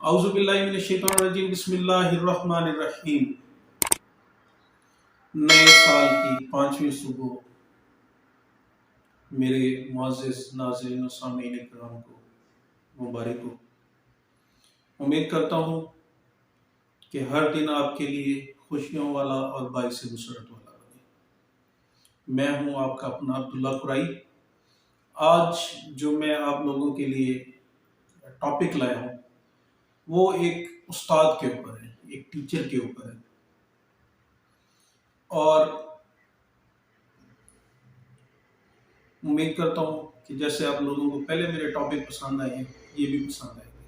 اعوذ باللہ من الشیطان الرجیم، بسم اللہ الرحمن الرحیم۔ نئے سال کی 5ویں صبح میرے معزز ناظرین و سامعین کرام کو مبارک ہو۔ امید کرتا ہوں کہ ہر دن آپ کے لیے خوشیوں والا اور باعث مسرت والا بنے۔ میں ہوں آپ کا اپنا عبداللہ قرائی۔ آج جو میں آپ لوگوں کے لیے ٹاپک لایا ہوں وہ ایک استاد کے اوپر ہے، ایک ٹیچر کے اوپر ہے، اور امید کرتا ہوں کہ جیسے آپ لوگوں کو پہلے میرے ٹاپک پسند آئے ہیں یہ بھی پسند آئے گے۔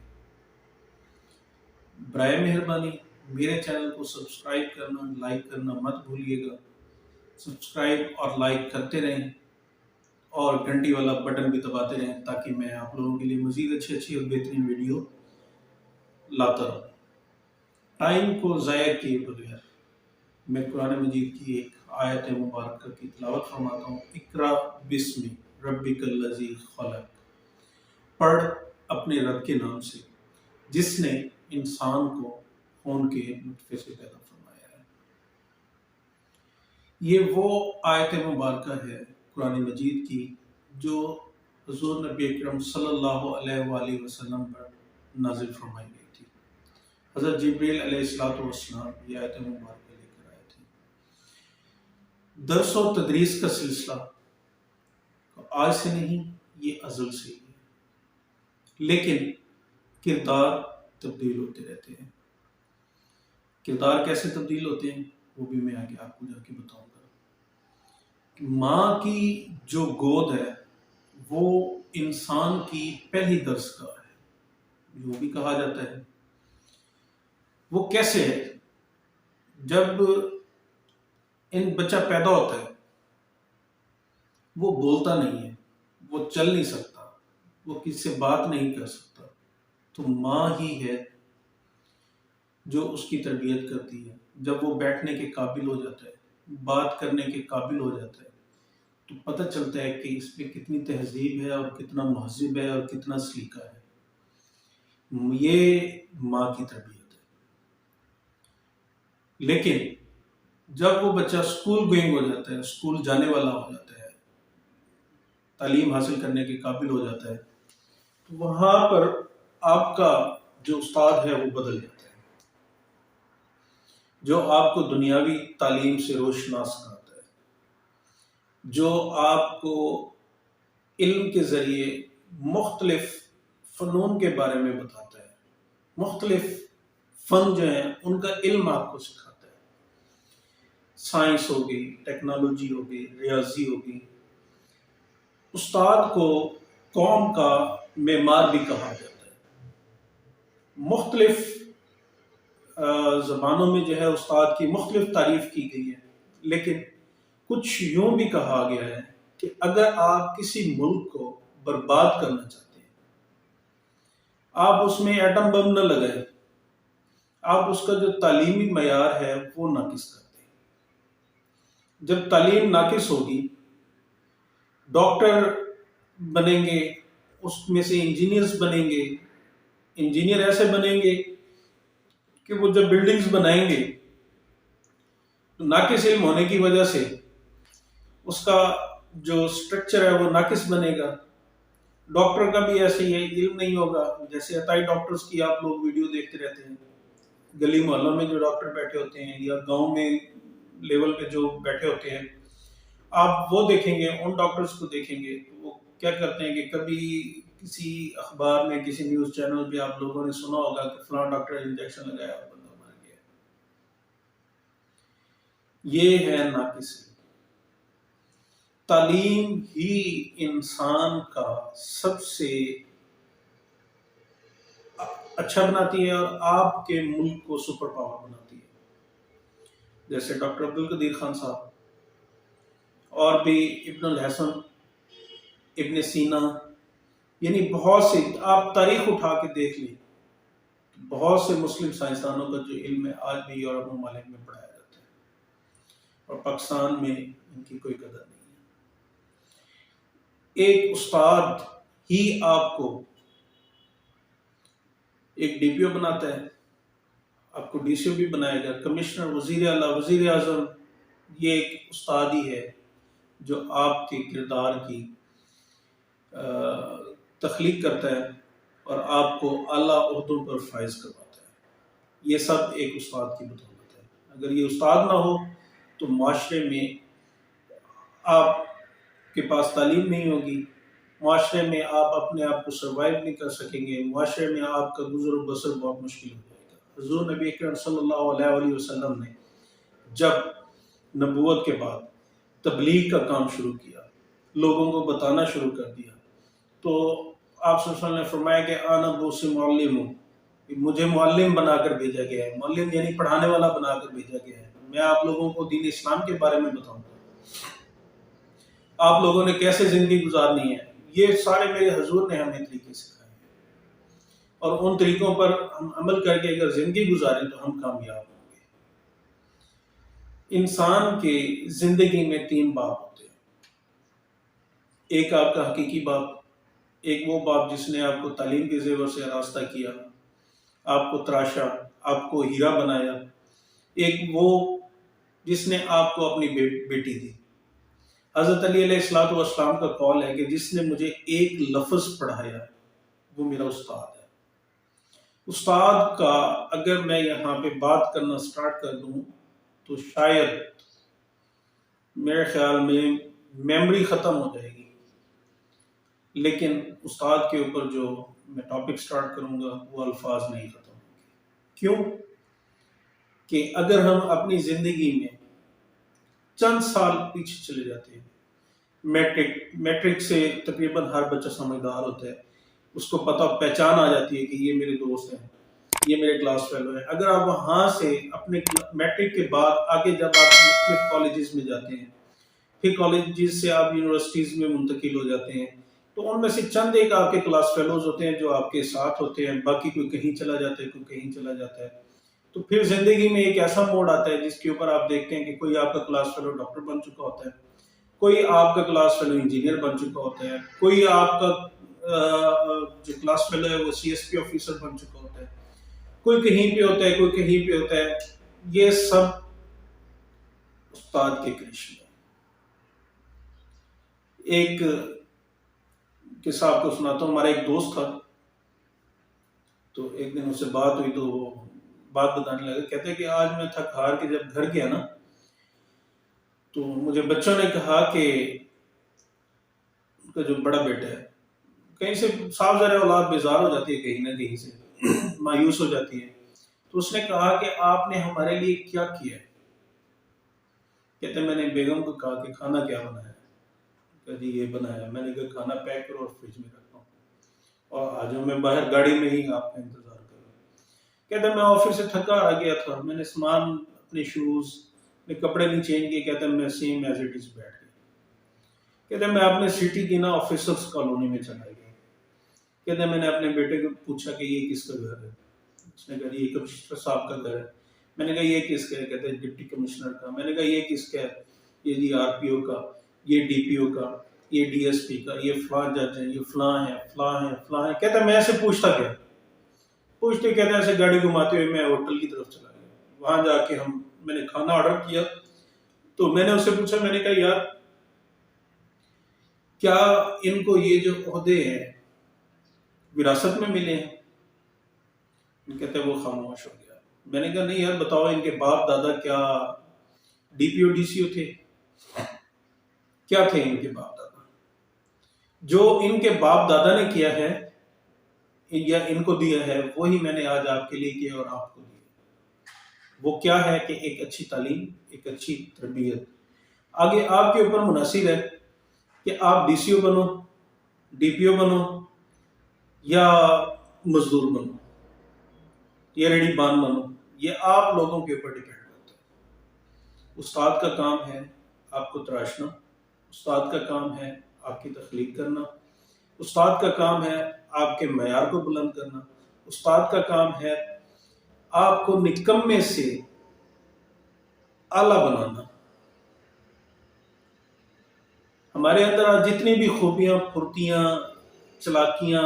برائے مہربانی میرے چینل کو سبسکرائب کرنا، لائک کرنا مت بھولیے گا۔ سبسکرائب اور لائک کرتے رہیں اور گھنٹی والا بٹن بھی دباتے رہیں تاکہ میں آپ لوگوں کے لیے مزید اچھی اور بہترین ویڈیو لاتا رہوں۔ ٹائم کو ضائع کیے بغیر میں قرآن مجید کی ایک آیت مبارکہ کی تلاوت فرماتا ہوں۔ اقرا بسم ربک الذی خلق، پڑھ اپنے رب کے نام سے جس نے انسان کو خون کے نطفے سے پیدا فرمایا ہے۔ یہ وہ آیت مبارکہ ہے قرآن مجید کی جو حضور نبی اکرم صلی اللہ علیہ وآلہ وسلم پر نازل فرمائی گئی تھی۔ حضرت جبریل علیہ السلام یہ آیت مبارکہ لے کر آئے تھے۔ درس و تدریس کا سلسلہ آج سے نہیں، یہ ازل سے ہی ہے، لیکن کردار تبدیل ہوتے رہتے ہیں۔ کردار کیسے تبدیل ہوتے ہیں وہ بھی میں آگے آپ کو جا کے بتاؤں گا۔ ماں کی جو گود ہے وہ انسان کی پہلی درسگاہ ہے، جو بھی کہا جاتا ہے۔ وہ کیسے ہے؟ جب بچہ پیدا ہوتا ہے وہ بولتا نہیں ہے، وہ چل نہیں سکتا، وہ کسی سے بات نہیں کر سکتا، تو ماں ہی ہے جو اس کی تربیت کرتی ہے۔ جب وہ بیٹھنے کے قابل ہو جاتا ہے، بات کرنے کے قابل ہو جاتا ہے، تو پتہ چلتا ہے کہ اس میں کتنی تہذیب ہے اور کتنا مہذب ہے اور کتنا سلیقہ ہے۔ یہ ماں کی تربیت ہے۔ لیکن جب وہ بچہ اسکول گوئنگ ہو جاتا ہے، اسکول جانے والا ہو جاتا ہے، تعلیم حاصل کرنے کے قابل ہو جاتا ہے، تو وہاں پر آپ کا جو استاد ہے وہ بدل جاتا ہے، جو آپ کو دنیاوی تعلیم سے روشناس کراتا ہے، جو آپ کو علم کے ذریعے مختلف فنون کے بارے میں بتاتا ہے، مختلف فن جو ہیں ان کا علم آپ کو سکھاتا ہے۔ سائنس ہوگی، ٹیکنالوجی ہوگی، ریاضی ہوگی۔ استاد کو قوم کا معمار بھی کہا جاتا ہے۔ مختلف زبانوں میں جو ہے استاد کی مختلف تعریف کی گئی ہے، لیکن کچھ یوں بھی کہا گیا ہے کہ اگر آپ کسی ملک کو برباد کرنا چاہتے ہیں، آپ اس میں ایٹم بم نہ لگائیں، آپ اس کا جو تعلیمی معیار ہے وہ ناقص کرتے ہیں۔ جب تعلیم ناقص ہوگی، ڈاکٹر بنیں گے، اس میں سے انجینئرز بنیں گے، انجینئر ایسے بنیں گے کہ وہ جب بلڈنگز بنائیں گے تو ناقص علم ہونے کی وجہ سے اس کا جو سٹرکچر ہے وہ ناقص بنے گا۔ ڈاکٹر کا بھی ایسے ہی ہے، علم نہیں ہوگا۔ جیسے عطائی ڈاکٹرز کی آپ لوگ ویڈیو دیکھتے رہتے ہیں، گلی محلوں میں جو ڈاکٹر بیٹھے ہوتے ہیں یا گاؤں میں لیول پہ جو بیٹھے ہوتے ہیں، آپ وہ دیکھیں گے، ان ڈاکٹرز کو دیکھیں گے تو وہ کیا کرتے ہیں کہ کبھی کسی اخبار میں، کسی نیوز چینل پہ آپ لوگوں نے سنا ہوگا کہ فلاں ڈاکٹر انجیکشن لگایا اور بندہ مر گیا۔ یہ ہے ناقص۔ تعلیم ہی انسان کا سب سے اچھا بناتی ہے اور آپ کے ملک کو سپر پاور بناتی ہے۔ جیسے ڈاکٹر عبدالقدیر خان صاحب، اور بھی ابن الحسن، ابن سینا، یعنی بہت سے، آپ تاریخ اٹھا کے دیکھ لیں، بہت سے مسلم سائنسدانوں کا جو علم ہے آج بھی یورپ ممالک میں پڑھایا جاتا ہے، اور پاکستان میں ان کی کوئی قدر نہیں ہے۔ ایک استاد ہی آپ کو ایک ڈی پی او بناتا ہے، آپ کو ڈی سی او بھی بنائے گا، کمشنر، وزیر اعلیٰ، وزیر اعظم، یہ ایک استاد ہی ہے جو آپ کے کردار کی تخلیق کرتا ہے اور آپ کو اعلیٰ عہدوں پر فائز کرواتا ہے۔ یہ سب ایک استاد کی بدولت ہے۔ اگر یہ استاد نہ ہو تو معاشرے میں آپ کے پاس تعلیم نہیں ہوگی، معاشرے میں آپ اپنے آپ کو سروائیو نہیں کر سکیں گے، معاشرے میں آپ کا گزر و بسر بہت مشکل ہو جائے گا۔ حضور نبی اکرم صلی اللہ علیہ وآلہ وسلم نے جب نبوت کے بعد تبلیغ کا کام شروع کیا، لوگوں کو بتانا شروع کر دیا، تو آپ صلی اللہ علیہ وسلم نے فرمایا کہ آنا بوس معلم ہوں، مجھے معلم بنا کر بھیجا گیا ہے، معلم یعنی پڑھانے والا بنا کر بھیجا گیا ہے، میں آپ لوگوں کو دین اسلام کے بارے میں بتاؤں گا، آپ لوگوں نے کیسے زندگی گزارنی ہے، یہ سارے میرے حضور نے ہمیں طریقے سکھائے ہیں، اور ان طریقوں پر ہم عمل کر کے اگر زندگی گزاریں تو ہم کامیاب ہوں گے۔ انسان کے زندگی میں 3 باب ہوتے ہیں، ایک آپ کا حقیقی باپ، ایک وہ باپ جس نے آپ کو تعلیم کے زیور سے آراستہ کیا، آپ کو تراشا، آپ کو ہیرا بنایا، ایک وہ جس نے آپ کو اپنی بیٹی دی۔ حضرت علی علیہ السلام کا قول ہے کہ جس نے مجھے ایک لفظ پڑھایا وہ میرا استاد ہے۔ استاد کا اگر میں یہاں پہ بات کرنا سٹارٹ کر دوں تو شاید میرے خیال میں میموری ختم ہو جائے گی، لیکن استاد کے اوپر جو میں ٹاپک سٹارٹ کروں گا وہ الفاظ نہیں ختم ہوں گے۔ کیوں؟ کہ اگر ہم اپنی زندگی میں چند سال پیچھے چلے جاتے ہیں، میٹرک سے تقریباً ہر بچہ سمجھدار ہوتا ہے، اس کو پتہ پہچان آ جاتی ہے کہ یہ میرے دوست ہیں، یہ میرے کلاس فیلو ہیں۔ اگر آپ وہاں سے اپنے میٹرک کے بعد آگے جب آپ مختلف کالجز میں جاتے ہیں، پھر کالجز سے آپ یونیورسٹیز میں منتقل ہو جاتے ہیں، تو ان میں سے چند ایک آپ کے کلاس فیلوز ہوتے ہیں جو آپ کے ساتھ ہوتے ہیں، باقی کوئی کہیں چلا جاتا ہے، کوئی کہیں چلا جاتا ہے۔ تو پھر زندگی میں ایک ایسا موڑ آتا ہے جس کے اوپر آپ دیکھتے ہیں کہ کوئی آپ کا کلاس فیلو ڈاکٹر بن چکا ہوتا ہے، کوئی آپ کا کلاس فیلو انجینئر بن چکا ہوتا ہے، کوئی آپ کا جو کلاس فیلو ہے وہ سی ایس پی آفیسر بن چکا ہوتا ہے، کوئی کہیں پہ ہوتا ہے، کوئی کہیں پہ ہوتا ہے۔ یہ سب استاد کے کرشمے ہیں۔ ایک قصہ آپ کو سناتا ہوں۔ ہمارا ایک دوست تھا، تو ایک دن اس سے بات ہوئی تو وہ بات بتانے لگا، کہتے ہیں کہ آج میں تھک ہار کے جب گھر گیا نا تو مجھے بچوں نے کہا کہ ان کا جو بڑا بیٹا ہے، کہیں سے صاف ظاہر اولاد بیزار ہو جاتی ہے، کہیں نہ کہیں سے مایوس ہو جاتی ہے، تو اس نے کہا کہ آپ نے ہمارے لیے کیا کیا ہے؟ کہتے ہیں میں نے بیگم کو کہا کہ کھانا کیا بنایا؟ کہ جی یہ بنایا۔ میں نے کہا کھانا پیک کرو اور فریج میں رکھتا ہوں اور آج میں باہر گاڑی میں ہی آپ کا انتظار کر رہا ہوں۔ کہتے ہیں میں آفس سے تھکا آ گیا تھا، میں نے سامان، اپنے شوز، اپنے کپڑے نہیں چینج کیے، کہتے ہیں میں سیم ایز اٹ از بیٹھ گیا۔ کہتے ہیں میں اپنے سٹی کی نا آفیسرس کالونی میں چلا گیا۔ کہتے ہیں میں نے اپنے بیٹے کو پوچھا کہ یہ کس کا گھر ہے؟ اس نے کہا یہ کمشنر صاحب کا گھر ہے۔ میں نے کہا یہ کس کا ہے؟ کہتے ہیں ڈپٹی کمشنر کا۔ میں نے کہا یہ کس کا ہے؟ یہ جی آر پی او کا، یہ ڈی پی او کا، یہ ڈی ایس پی کا، یہ فلاں جج ہے، یہ فلاں ہے، فلاں ہے، فلاں ہے۔ کہتا ہے میں ایسے پوچھتا گیا، پوچھتے کہتے ہیں ایسے گاڑی گھماتے ہوئے میں ہوٹل کی طرف چلا گیا۔ وہاں جا کے میں نے کھانا آرڈر کیا تو میں نے اس سے پوچھا، میں نے کہا یار کیا ان کو یہ جو عہدے ہیں وراثت میں ملے ہیں؟ کہتے ہیں وہ خاموش ہو گیا۔ میں نے کہا نہیں یار بتاؤ ان کے باپ دادا کیا D P O D C او تھے؟ کیا تھے ان کے باپ دادا؟ جو ان کے باپ دادا نے کیا ہے یا ان کو دیا ہے وہی میں نے آج آپ کے لیے کیا اور آپ کو دیا۔ وہ کیا ہے کہ ایک اچھی تعلیم، ایک اچھی تربیت۔ آگے آپ کے اوپر منحصر ہے کہ آپ ڈی سی او بنو، ڈی پی او بنو یا مزدور بنو یا ریڈی بان بنو، یہ آپ لوگوں کے اوپر ڈیپینڈ کرتا ہے۔ استاد کا کام ہے آپ کو تراشنا، استاد کا کام ہے آپ کی تخلیق کرنا، استاد کا کام ہے آپ کے معیار کو بلند کرنا، استاد کا کام ہے آپ کو نکمے سے اعلیٰ بنانا۔ ہمارے اندر آج جتنی بھی خوبیاں، پھرتیاں، چلاکیاں،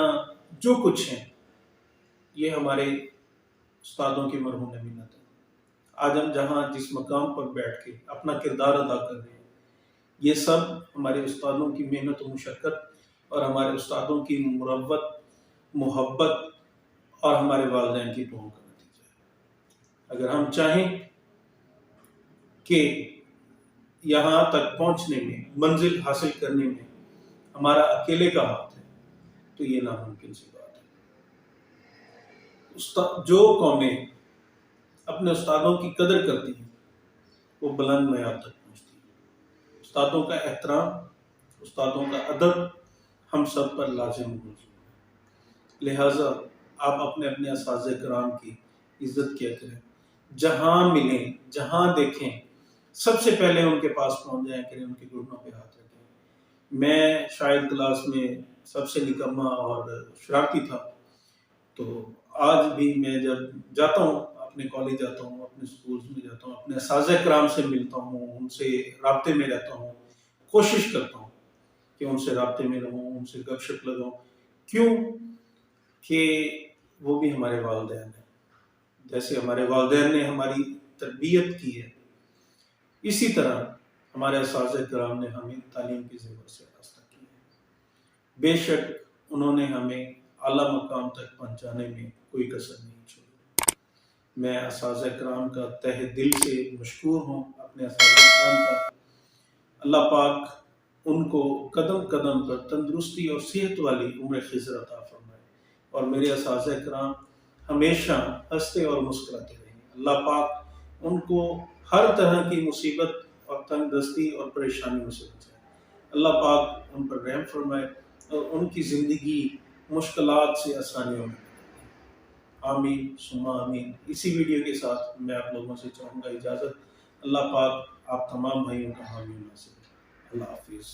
جو کچھ ہیں، یہ ہمارے استادوں کی مرہون منت ہے۔ آج ہم جہاں جس مقام پر بیٹھ کے اپنا کردار ادا کر رہے ہیں، یہ سب ہمارے استادوں کی محنت و مشقت اور ہمارے استادوں کی مروت، محبت اور ہمارے والدین کی دعاؤں کا نتیجہ ہے۔ اگر ہم چاہیں کہ یہاں تک پہنچنے میں، منزل حاصل کرنے میں ہمارا اکیلے کا ہاتھ ہے تو یہ ناممکن سی بات ہے۔ جو قومیں اپنے استادوں کی قدر کرتی ہیں وہ بلند معیار تک پہنچتی ہیں۔ استادوں کا احترام، استادوں کا ادب ہم سب پر لازم موجود ہے۔ لہٰذا آپ اپنے اساتذہ کرام کی عزت کیا کریں، جہاں ملیں، جہاں دیکھیں، سب سے پہلے ان کے پاس پہنچ جائیں کریں، ان کے گھٹنوں پہ ہاتھ رکھیں۔ میں شاید کلاس میں سب سے نکما اور شرارتی تھا، تو آج بھی میں جب جاتا ہوں، اپنے کالج جاتا ہوں، اپنے سکولز میں جاتا ہوں، اپنے اساتذہ کرام سے ملتا ہوں، ان سے رابطے میں رہتا ہوں، کوشش کرتا ہوں کہ ان سے رابطے میں رہوں، ان سے گپ شپ لگاؤں۔ کیوں کہ وہ بھی ہمارے والدین ہیں۔ جیسے ہمارے والدین نے ہماری تربیت کی ہے، اسی طرح ہمارے اساتذہ کرام نے ہمیں تعلیم کی زیور سے آراستہ کی ہے۔ بے شک انہوں نے ہمیں اعلیٰ مقام تک پہنچانے میں کوئی کسر نہیں چھوڑی۔ میں اساتذہ کرام کا تہ دل سے مشکور ہوں، اپنے اساتذہ کرام کا۔ اللہ پاک ان کو قدم قدم پر تندرستی اور صحت والی عمر خضر عطا فرمائے، اور میرے اساتذہ کرام ہمیشہ ہنستے اور مسکراتے رہیں۔ اللہ پاک ان کو ہر طرح کی مصیبت اور تنگ دستی اور پریشانیوں سے بچائے۔ اللہ پاک ان پر رحم فرمائے اور ان کی زندگی مشکلات سے آسانیوں میں بدل دے۔ آمین ثم آمین۔ اسی ویڈیو کے ساتھ میں آپ لوگوں سے چاہوں گا اجازت۔ اللہ پاک آپ تمام بھائیوں کا حامی و ناصر۔ اللہ حافظ۔